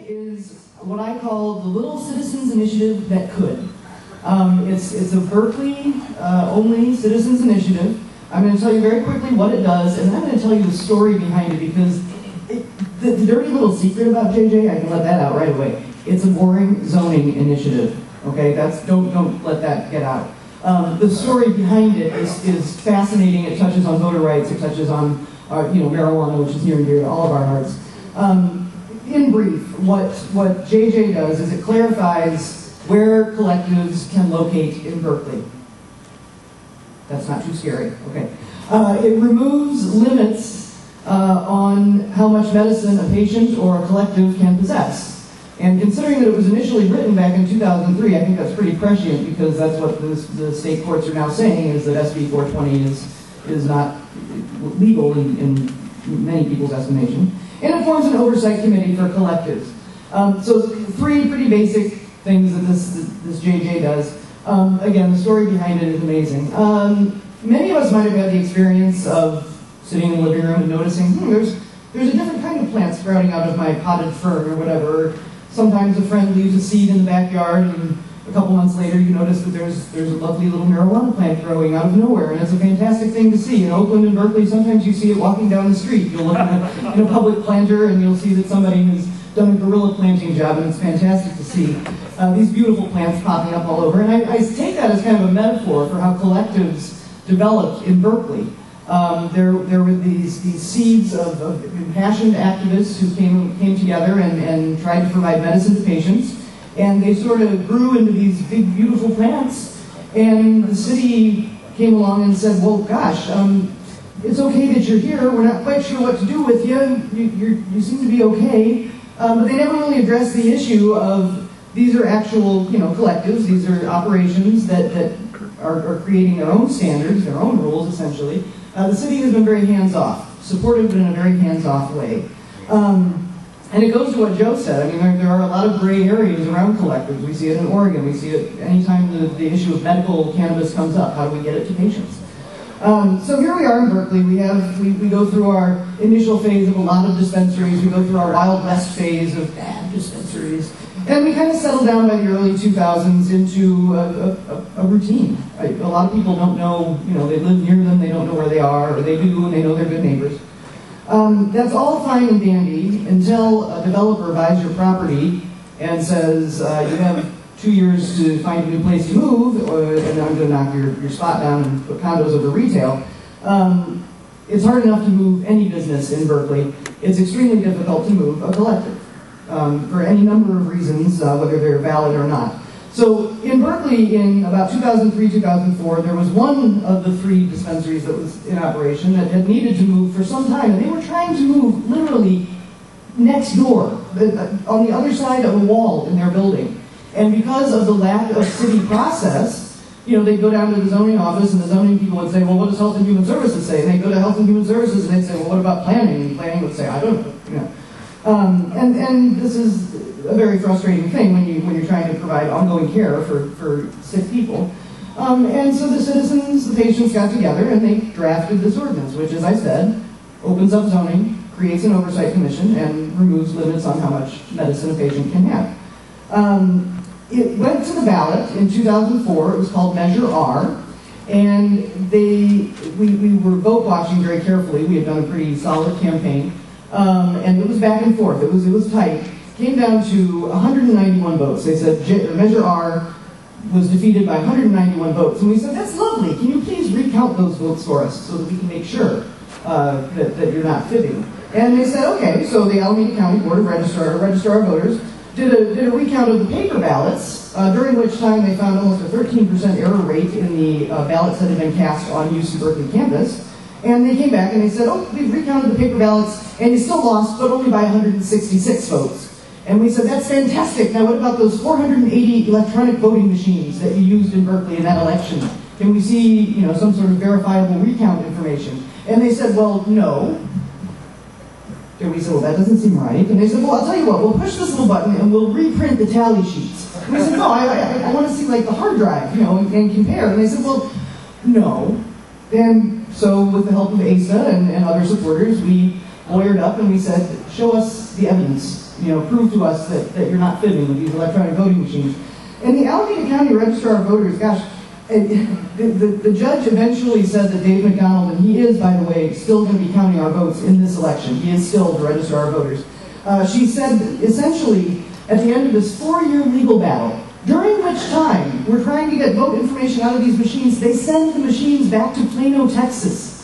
is what I call the little citizens initiative that could. It's a Berkeley only citizens initiative. I'm going to tell you very quickly what it does, and I'm going to tell you the story behind it, because the dirty little secret about JJ, I can let that out right away. It's a boring zoning initiative. Okay, don't let that get out. The story behind it is fascinating. It touches on voter rights. It touches on marijuana, which is near and dear to all of our hearts. In brief, what JJ does is it clarifies where collectives can locate in Berkeley. That's not too scary. Okay. It removes limits on how much medicine a patient or a collective can possess. And considering that it was initially written back in 2003, I think that's pretty prescient, because that's what the state courts are now saying, is that SB 420 is not legal in many people's estimation. And it forms an oversight committee for collectives. So three pretty basic things that this JJ does. Again, the story behind it is amazing. Many of us might have had the experience of sitting in the living room and noticing, there's a different kind of plant sprouting out of my potted fern or whatever. Sometimes a friend leaves a seed in the backyard, and a couple months later you notice that there's a lovely little marijuana plant growing out of nowhere, and it's a fantastic thing to see. In Oakland and Berkeley, sometimes you see it walking down the street. You'll look in a public planter and you'll see that somebody has done a guerrilla planting job, and it's fantastic to see these beautiful plants popping up all over. And I take that as kind of a metaphor for how collectives developed in Berkeley. There were these seeds of impassioned activists who came together and tried to provide medicine to patients, and they sort of grew into these big, beautiful plants. And the city came along and said, well, gosh, it's okay that you're here. We're not quite sure what to do with you. You seem to be okay. But they never really addressed the issue of these are actual, collectives. These are operations that are creating their own standards, their own rules, essentially. The city has been very hands-off, supportive, but in a very hands-off way. And it goes to what Joe said. I mean, there are a lot of gray areas around collectives. We see it in Oregon. We see it anytime the issue of medical cannabis comes up. How do we get it to patients? So here we are in Berkeley. We go through our initial phase of a lot of dispensaries. We go through our Wild West phase of bad dispensaries. And we kind of settle down by the early 2000s into a routine. Right? A lot of people don't know, they live near them, they don't know where they are, or they do, and they know they're good neighbors. That's all fine and dandy until a developer buys your property and says, you have 2 years to find a new place to move, and I'm going to knock your spot down and put condos over retail. It's hard enough to move any business in Berkeley. It's extremely difficult to move a collective. For any number of reasons, whether they're valid or not. So in Berkeley, in about 2003, 2004, there was one of the 3 dispensaries that was in operation that had needed to move for some time, and they were trying to move literally next door, on the other side of a wall in their building. And because of the lack of city process, they'd go down to the zoning office, and the zoning people would say, well, what does Health and Human Services say? And they'd go to Health and Human Services, and they'd say, well, what about planning? And planning would say, I don't know. And this is a very frustrating thing when you're trying to provide ongoing care for sick people. And so the citizens, the patients got together and they drafted this ordinance, which, as I said, opens up zoning, creates an oversight commission, and removes limits on how much medicine a patient can have. It went to the ballot in 2004. It was called Measure R. And we were vote watching very carefully. We had done a pretty solid campaign. And it was back and forth. It was tight. Came down to 191 votes. They said Measure R was defeated by 191 votes. And we said, that's lovely. Can you please recount those votes for us so that we can make sure that you're not fibbing? And they said, okay. So the Alameda County Board of Registrar of Voters did a recount of the paper ballots, during which time they found almost a 13% error rate in the ballots that had been cast on UC Berkeley campus. And they came back and they said, oh, we've recounted the paper ballots, and you still lost, but only by 166 votes. And we said, that's fantastic. Now what about those 480 electronic voting machines that you used in Berkeley in that election? Can we see, some sort of verifiable recount information? And they said, well, no. And we said, well, that doesn't seem right. And they said, well, I'll tell you what, we'll push this little button and we'll reprint the tally sheets. And we said, no, I want to see like the hard drive, and compare. And they said, well, no. And so with the help of ASA and other supporters, we lawyered up and we said, show us the evidence, prove to us that you're not fibbing with these electronic voting machines. And the Alameda County Registrar of Voters, gosh, the judge eventually said that Dave McDonald, and he is, by the way, still going to be counting our votes in this election. He is still the Registrar of Voters. She said, essentially, at the end of this 4-year legal battle, during which time we're trying to get vote information out of these machines, they send the machines back to Plano, Texas.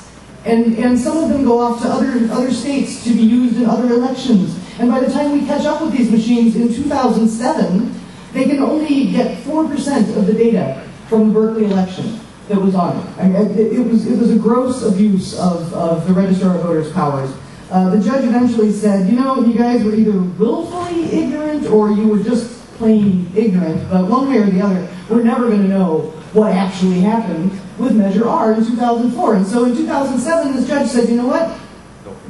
And some of them go off to other states to be used in other elections. And by the time we catch up with these machines in 2007, they can only get 4% of the data from the Berkeley election that was on it. I mean, it was a gross abuse of the Registrar of Voters' powers. The judge eventually said, you guys were either willfully ignorant or you were just plain ignorant, but one way or the other, we're never going to know what actually happened with Measure R in 2004. And so in 2007, this judge said, you know what?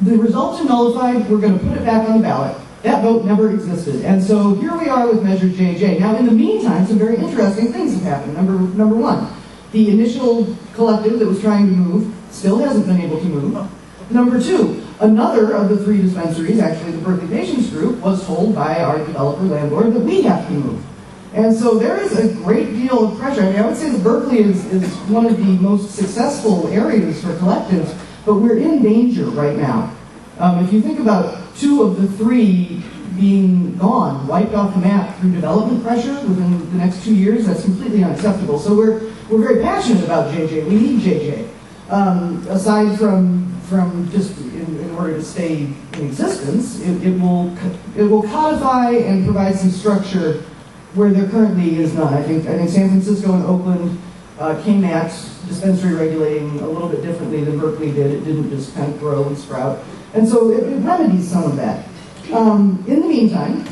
The results are nullified, we're going to put it back on the ballot. That vote never existed. And so here we are with Measure JJ. Now, in the meantime, some very interesting things have happened. Number one, the initial collective that was trying to move still hasn't been able to move. Number two, another of the 3 dispensaries, actually the Berkeley Patients Group, was told by our developer landlord that we have to move. And so there is a great deal of pressure. I mean, I would say that Berkeley is one of the most successful areas for collectives, but we're in danger right now. If you think about 2 of the 3 being gone, wiped off the map through development pressure within the next 2 years, that's completely unacceptable. So we're very passionate about JJ. We need JJ. Aside from just in order to stay in existence, it will codify and provide some structure where there currently is none. I think San Francisco and Oakland came at dispensary regulating a little bit differently than Berkeley did. It didn't just kind of grow and sprout. And so it remedies some of that. In the meantime,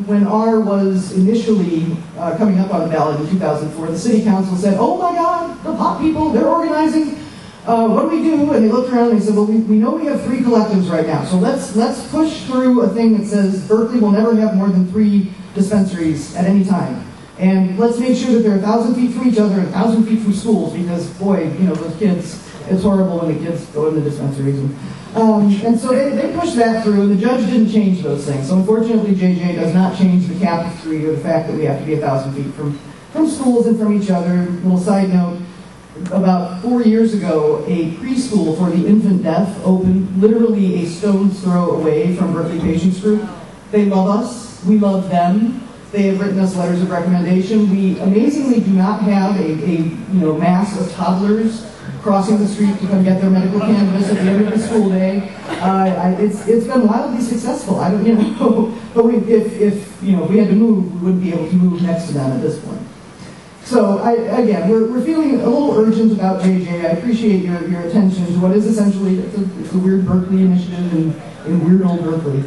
when R was initially coming up on the ballot in 2004, the city council said, oh my God, the pot people, they're organizing. What do we do? And they looked around and they said, well, we know we have 3 collectives right now, so let's push through a thing that says Berkeley will never have more than 3 dispensaries at any time. And let's make sure that they're 1,000 feet from each other and 1,000 feet from schools, because boy, those kids, it's horrible when the kids go in the dispensaries. And so they pushed that through, and the judge didn't change those things. So unfortunately, JJ does not change the cap of 3 or the fact that we have to be 1,000 feet from schools and from each other. Little side note, about 4 years ago, a preschool for the infant deaf opened literally a stone's throw away from Berkeley Patients Group. They love us. We love them. They have written us letters of recommendation. We amazingly do not have a mass of toddlers crossing the street to come get their medical cannabis at the end of the school day. It's been wildly successful. But if we had to move, we wouldn't be able to move next to them at this point. So again, we're feeling a little urgent about JJ. I appreciate your attention to what is essentially it's a weird Berkeley initiative in weird old Berkeley.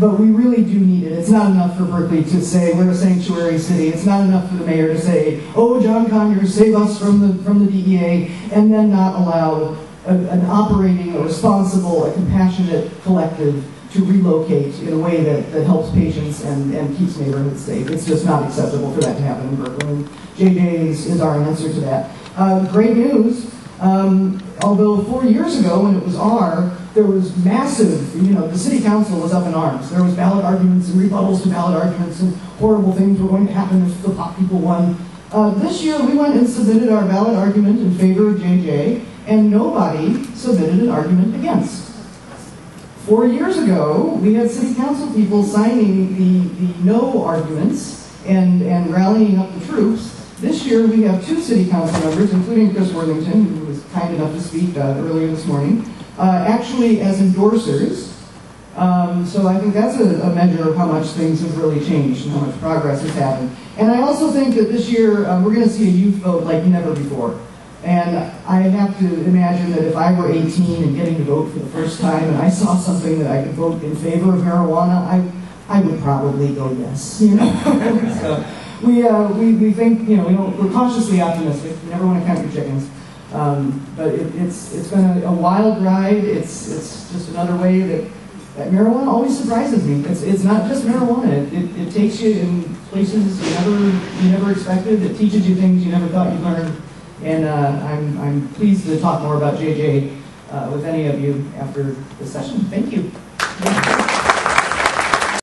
But we really do need it. It's not enough for Berkeley to say we're a sanctuary city. It's not enough for the mayor to say, oh, John Conyers, save us from the DEA, and then not allow an operating, a responsible, a compassionate collective to relocate in a way that helps patients and keeps neighborhoods safe. It's just not acceptable for that to happen in Berkeley. And JJ is our answer to that. Great news. Although 4 years ago, when it was R, there was massive, the city council was up in arms. There was ballot arguments and rebuttals to ballot arguments, and horrible things were going to happen if the pot people won. This year, we went and submitted our ballot argument in favor of JJ, and nobody submitted an argument against. 4 years ago, we had city council people signing the no arguments and rallying up the troops. This year, we have 2 city council members, including Chris Worthington, who was kind enough to speak earlier this morning, actually as endorsers. So I think that's a measure of how much things have really changed and how much progress has happened. And I also think that this year, we're going to see a youth vote like never before. And I have to imagine that if I were 18 and getting to vote for the first time and I saw something that I could vote in favor of marijuana, I would probably go yes. So we think, we're cautiously optimistic. We never want to count your chickens. But it's been a wild ride. It's just another way that marijuana always surprises me. It's not just marijuana. It takes you in places you never expected. It teaches you things you never thought you'd learn. And I'm pleased to talk more about JJ with any of you after the session. Thank you.